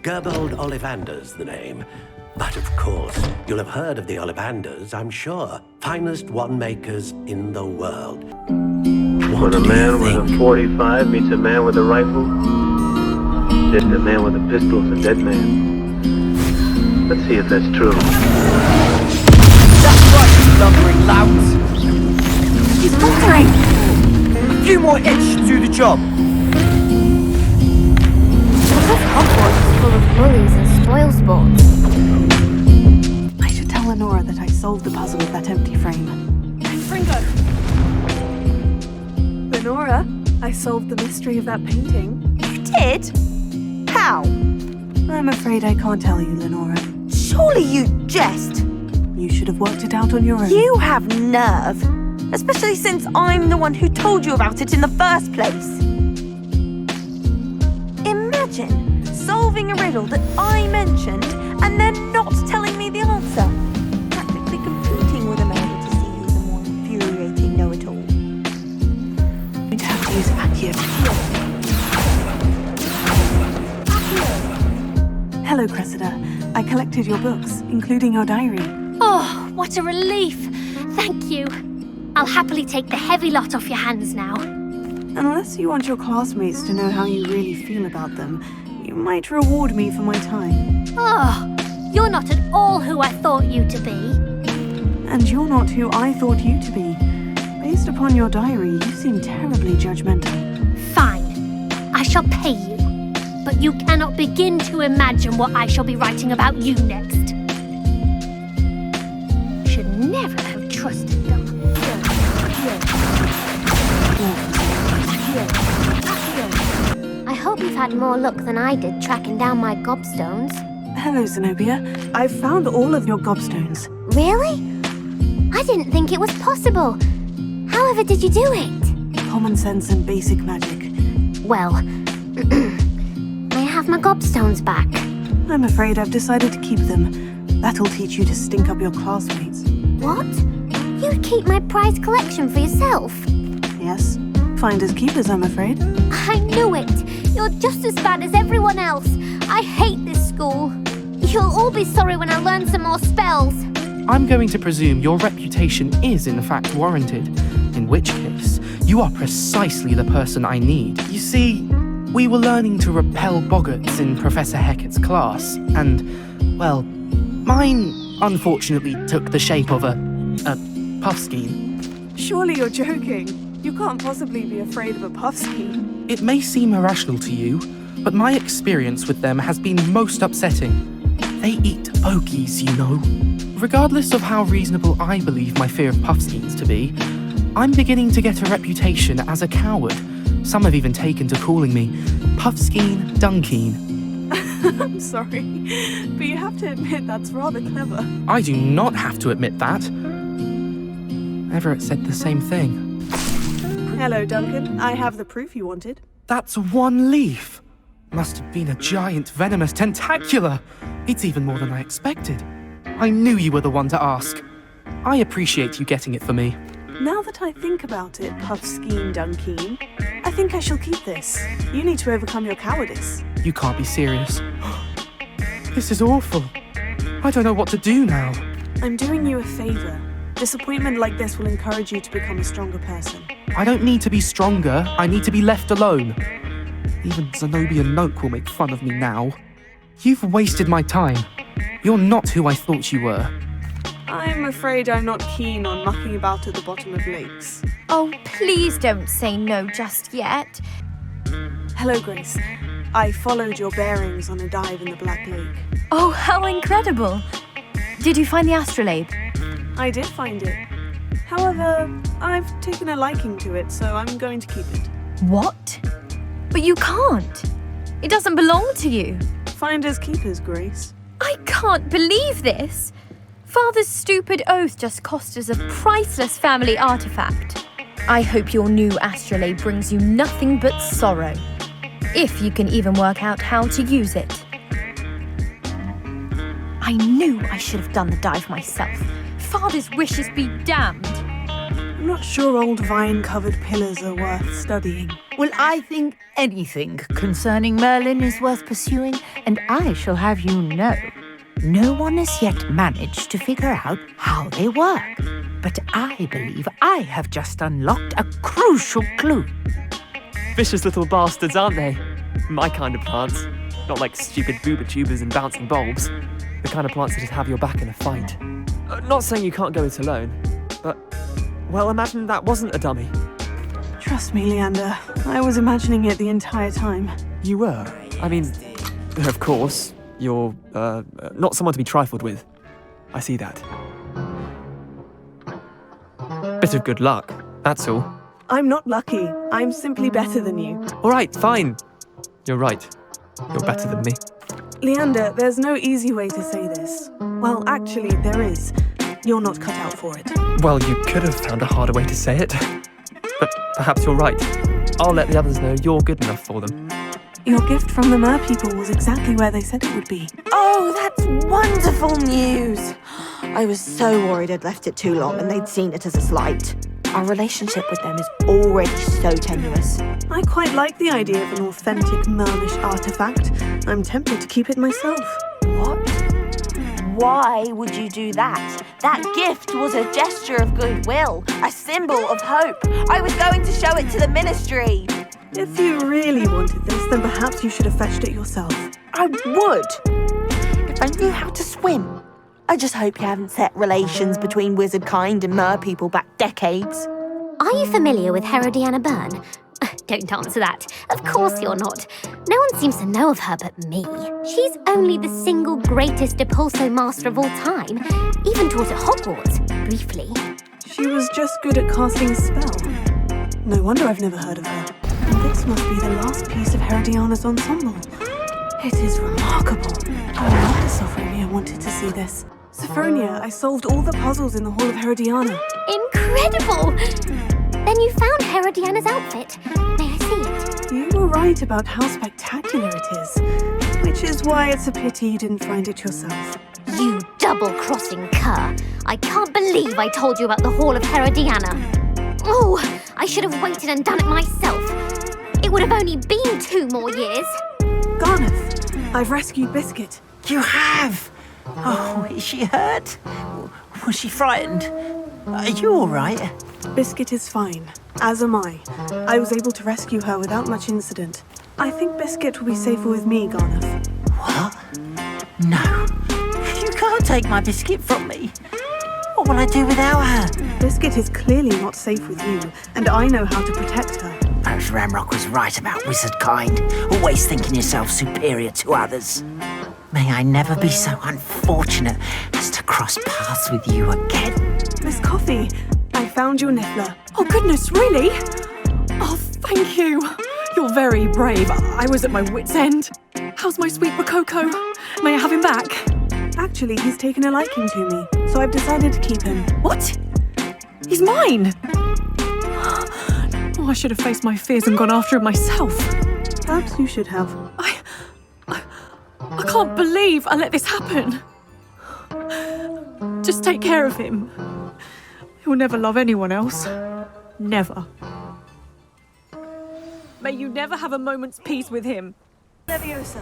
Gerbold Ollivander's the name. But of course, you'll have heard of the Ollivanders, I'm sure. Finest wand-makers in the world. When a man with a 45 meets a man with a rifle, then the man with a pistol is a dead man. Let's see if that's true. That's right, you lumbering louts! He's faltering! A few more hits should do the job. Hogwarts is full of bullies and spoilsports. I should tell Lenora that I solved the puzzle with that empty frame. Fringo! Lenora, I solved the mystery of that painting. You did? How? I'm afraid I can't tell you, Lenora. Surely you jest. You should have worked it out on your own. You have nerve. Especially since I'm the one who told you about it in the first place. Imagine solving a riddle that I mentioned and then not telling me the answer. Practically competing with a man to see who's the more infuriating know-it-all. You'd have to use Accio. Hello, Cressida. I collected your books, including your diary. Oh, what a relief. Thank you. I'll happily take the heavy lot off your hands now. Unless you want your classmates to know how you really feel about them, you might reward me for my time. Oh, you're not at all who I thought you to be. And you're not who I thought you to be. Based upon your diary, you seem terribly judgmental. Fine. I shall pay you. But you cannot begin to imagine what I shall be writing about you next. Should never have trusted them. I hope you've had more luck than I did tracking down my gobstones. Hello, Zenobia. I've found all of your gobstones. Really? I didn't think it was possible. However did you do it? Common sense and basic magic. Well, may I have my gobstones back? I'm afraid I've decided to keep them. That'll teach you to stink up your classmates. What? You'd keep my prized collection for yourself? Yes. Finders keepers, I'm afraid. I knew it! You're just as bad as everyone else. I hate this school. You'll all be sorry when I learn some more spells. I'm going to presume your reputation is in fact warranted, in which case, you are precisely the person I need. You see, we were learning to repel boggarts in Professor Hecat's class, and, well, mine unfortunately took the shape of a puffskein. Surely you're joking. You can't possibly be afraid of a puffskein. It may seem irrational to you, but my experience with them has been most upsetting. They eat bogies, you know. Regardless of how reasonable I believe my fear of puffskeins to be, I'm beginning to get a reputation as a coward. Some have even taken to calling me Puffskeen Dunkeen. I'm sorry, but you have to admit that's rather clever. I do not have to admit that. Everett said the same thing. Hello, Duncan. I have the proof you wanted. That's one leaf. Must have been a giant venomous tentacula. It's even more than I expected. I knew you were the one to ask. I appreciate you getting it for me. Now that I think about it, Puffskeen Dunkeen, I think I shall keep this. You need to overcome your cowardice. You can't be serious. This is awful. I don't know what to do now. I'm doing you a favor. Disappointment like this will encourage you to become a stronger person. I don't need to be stronger. I need to be left alone. Even Zenobia Noak will make fun of me now. You've wasted my time. You're not who I thought you were. I'm afraid I'm not keen on mucking about at the bottom of lakes. Oh, please don't say no just yet. Hello, Grace. I followed your bearings on a dive in the Black Lake. Oh, how incredible! Did you find the astrolabe? I did find it. However, I've taken a liking to it, so I'm going to keep it. What? But you can't. It doesn't belong to you. Finders keepers, Grace. I can't believe this. Father's stupid oath just cost us a priceless family artifact. I hope your new astrolabe brings you nothing but sorrow. If you can even work out how to use it. I knew I should have done the dive myself. Father's wishes be damned. I'm not sure old vine-covered pillars are worth studying. Well, I think anything concerning Merlin is worth pursuing, and I shall have you know, no one has yet managed to figure out how they work. But I believe I have just unlocked a crucial clue. Vicious little bastards, aren't they? My kind of plants. Not like stupid booba tubers and bouncing bulbs. The kind of plants that just have your back in a fight. Not saying you can't go it alone, but, well, imagine that wasn't a dummy. Trust me, Leander, I was imagining it the entire time. You were? I mean, of course, you're, not someone to be trifled with. I see that. Bit of good luck, that's all. I'm not lucky. I'm simply better than you. All right, fine. You're right. You're better than me. Leander, there's no easy way to say this. Well, actually, there is. You're not cut out for it. Well, you could have found a harder way to say it. But perhaps you're right. I'll let the others know you're good enough for them. Your gift from the Mer people was exactly where they said it would be. Oh, that's wonderful news! I was so worried I'd left it too long and they'd seen it as a slight. Our relationship with them is already so tenuous. I quite like the idea of an authentic Merlish artifact. I'm tempted to keep it myself. What? Why would you do that? That gift was a gesture of goodwill, a symbol of hope. I was going to show it to the ministry. If you really wanted this, then perhaps you should have fetched it yourself. I would, if I knew how to swim. I just hope you haven't set relations between wizard kind and mer people back decades. Are you familiar with Herodiana Byrne? Don't answer that. Of course you're not. No one seems to know of her but me. She's only the single greatest Depulso master of all time. Even taught at Hogwarts, briefly. She was just good at casting a spell. No wonder I've never heard of her. And this must be the last piece of Herodiana's ensemble. It is remarkable. No wonder Sophronia wanted to see this. Sophronia, I solved all the puzzles in the Hall of Herodiana. Incredible! Then you found Herodiana's outfit. May I see it? You were right about how spectacular it is, which is why it's a pity you didn't find it yourself. You double-crossing cur. I can't believe I told you about the Hall of Herodiana. Oh, I should have waited and done it myself. It would have only been 2 more years. Gareth, I've rescued Biscuit. You have? Oh, is she hurt? Was she frightened? Are you all right? Biscuit is fine, as am I. I was able to rescue her without much incident. I think Biscuit will be safer with me, Gareth. What? No. You can't take my Biscuit from me. What will I do without her? Biscuit is clearly not safe with you, and I know how to protect her. Perhaps Ramrock was right about wizard kind, always thinking yourself superior to others. May I never be so unfortunate as to cross paths with you again. Miss Coffee, I found your niffler. Oh goodness, really? Oh, thank you. You're very brave. I was at my wit's end. How's my sweet Rococo? May I have him back? Actually, he's taken a liking to me, so I've decided to keep him. What? He's mine! Oh, I should have faced my fears and gone after him myself. Perhaps you should have. I can't believe I let this happen. Just take care of him. He'll never love anyone else. Never. May you never have a moment's peace with him. Leviosa.